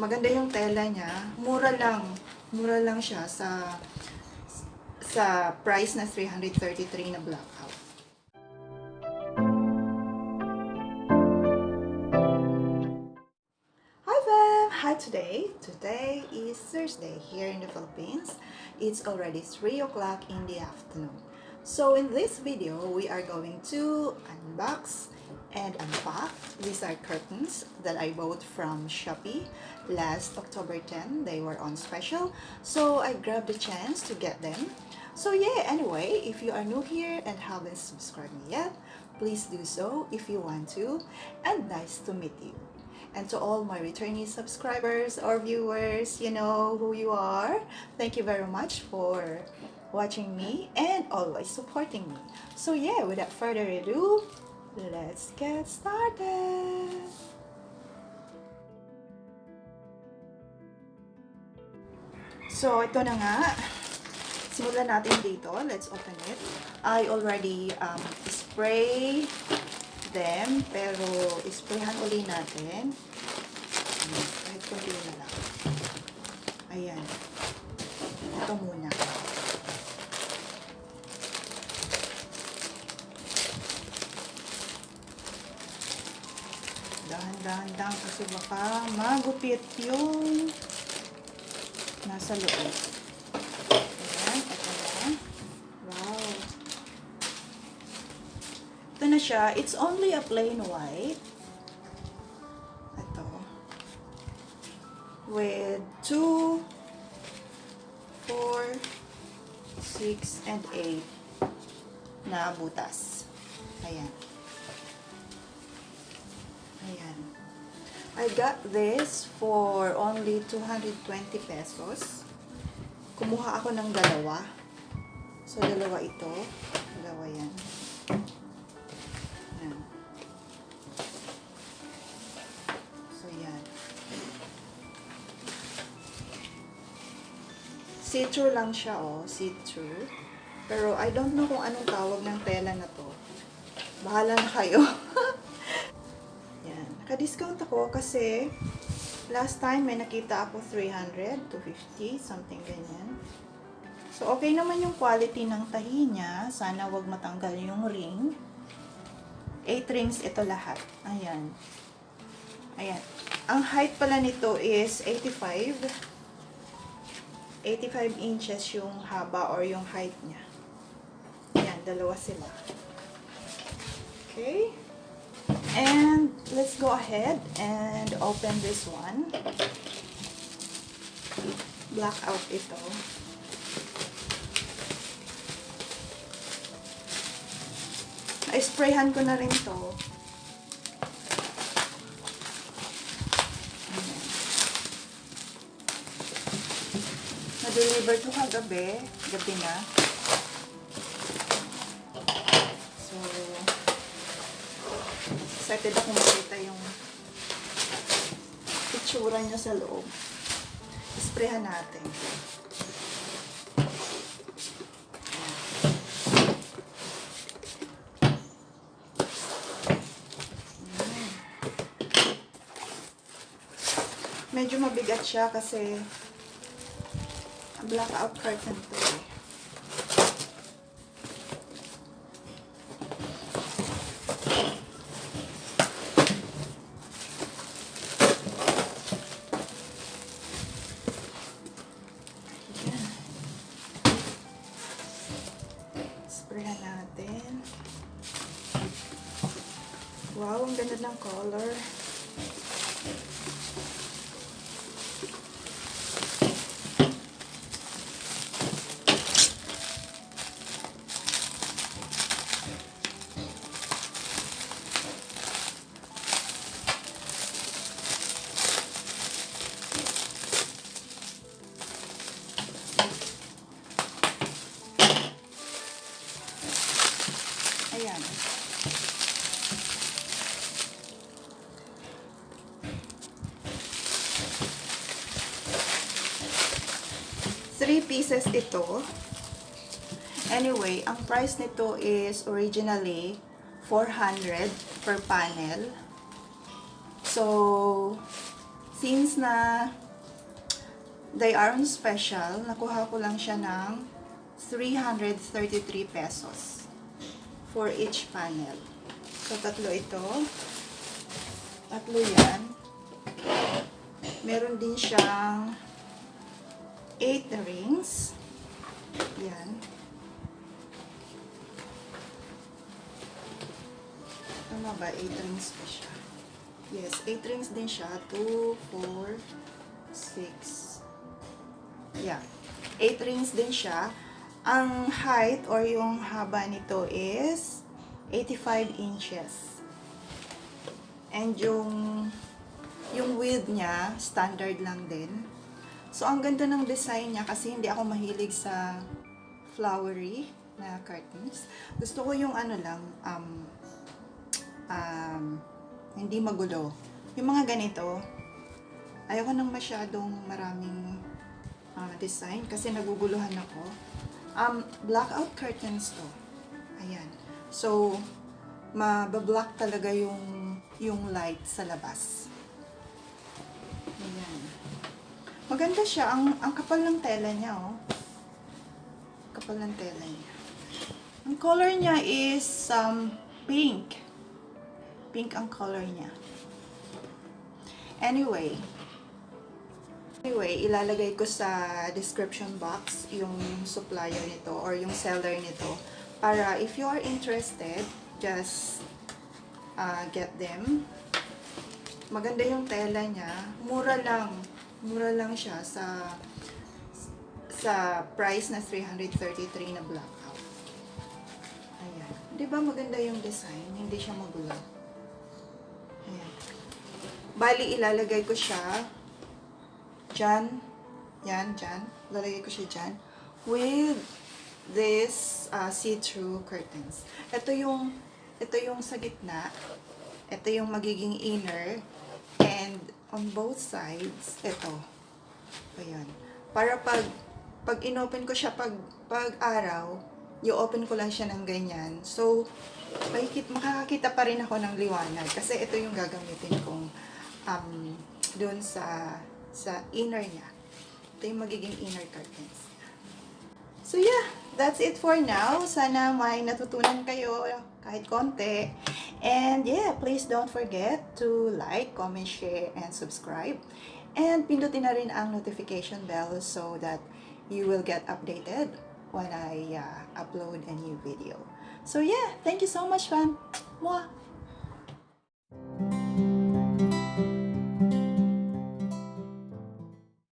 Maganda yung tela niya. Mura lang. Mura lang siya sa price na 333 na blackout. Hi fam! Hi today! Today is Thursday here in the Philippines. It's already 3 o'clock in the afternoon. So in this video, we are going to unbox and unpack. These are curtains that I bought from Shopee last October 10. They were on special, so I grabbed the chance to get them. So yeah, anyway, if you are new here and haven't subscribed me yet, please do so if you want to, and nice to meet you. And to all my returning subscribers or viewers, you know who you are. Thank you very much for watching me and always supporting me. So yeah, without further ado, let's get started! So ito na nga. Simulan natin dito. Let's open it. I already spray them, pero isprayhan uli natin. Kahit kunti na lang. Ayan. Ito muna. Dahan-dahan kasi baka magupit yung nasa loob. Ayan, ito na. Wow. Ito na siya. It's only a plain white. Ito. With 2, 4, 6, and 8 na butas. Ayan. Ayan. I got this for only 220 pesos. Kumuha ako ng dalawa. So, dalawa ito. Dalawa yan. Ayan. So, yan. See-through lang siya, oh. See-through. Pero, I don't know kung anong tawag ng tela na to. Bahala na kayo. Yan. Naka-discount ako kasi last time may nakita ako 300, 250, something ganyan. So, okay naman yung quality ng tahi niya. Sana wag matanggal yung ring. 8 rings ito lahat. Ayan. Ayan. Ang height pala nito is 85. 85 inches yung haba or yung height niya. Ayan, dalawa sila. Okay. And let's go ahead and open this one. Blackout ito. I-sprayhan ko na rin to. Na-deliver to kagabi. Gabi na. So, excited ako makita yung itsura niya sa loob. Isprayhan natin. Medyo mabigat siya kasi blackout curtain to eh. Sprayan natin. Wow, ang ganda ng color. Ayan. Three pieces ito. Anyway, ang price nito is originally 400 per panel. So, Since na they are on special, nakuha ko lang siya ng 333 pesos for each panel. So, tatlo ito. Tatlo yan. Meron din siyang 8 rings. Yan. Tama ba? 8 rings pa siya. Yes, 8 rings din siya. 2, 4, 6. Yeah. 8 rings din siya. Ang height or yung haba nito is 85 inches. And yung width niya, standard lang din. So, ang ganda ng design niya kasi hindi ako mahilig sa flowery na curtains. Gusto ko yung ano lang, hindi magulo. Yung mga ganito, ayoko nang masyadong maraming design kasi naguguluhan ako. Blackout curtains to. Ayan. So, mabablock talaga yung light sa labas. Ayan. Maganda siya. Ang kapal ng tela niya, oh. Kapal ng tela niya. Ang color niya is pink. Pink ang color niya. Anyway, ilalagay ko sa description box yung supplier nito or yung seller nito para if you are interested, just get them. Maganda yung tela niya. Mura lang. Mura lang siya sa price na 333 na blackout. Ayan. Diba maganda yung design? Hindi siya magulo. Ayan. Bali, ilalagay ko siya dyan. Yan, dyan. Ilalagay ko siya dyan. With this see-through curtains. Ito yung sa gitna. Ito yung magiging inner. And on both sides, ito. Ayan. Para pag inopen ko siya pag araw, i-open ko lang siya ng ganyan. So, makakakita pa rin ako ng liwanag. Kasi ito yung gagamitin kong doon sa inner niya. Ito yung magiging inner curtains. So, yeah. That's it for now. Sana may natutunan kayo kahit konti. And yeah, please don't forget to like, comment, share, and subscribe. And pindutin na rin ang notification bell so that you will get updated when I upload a new video. So yeah, thank you so much, fam. Mwah!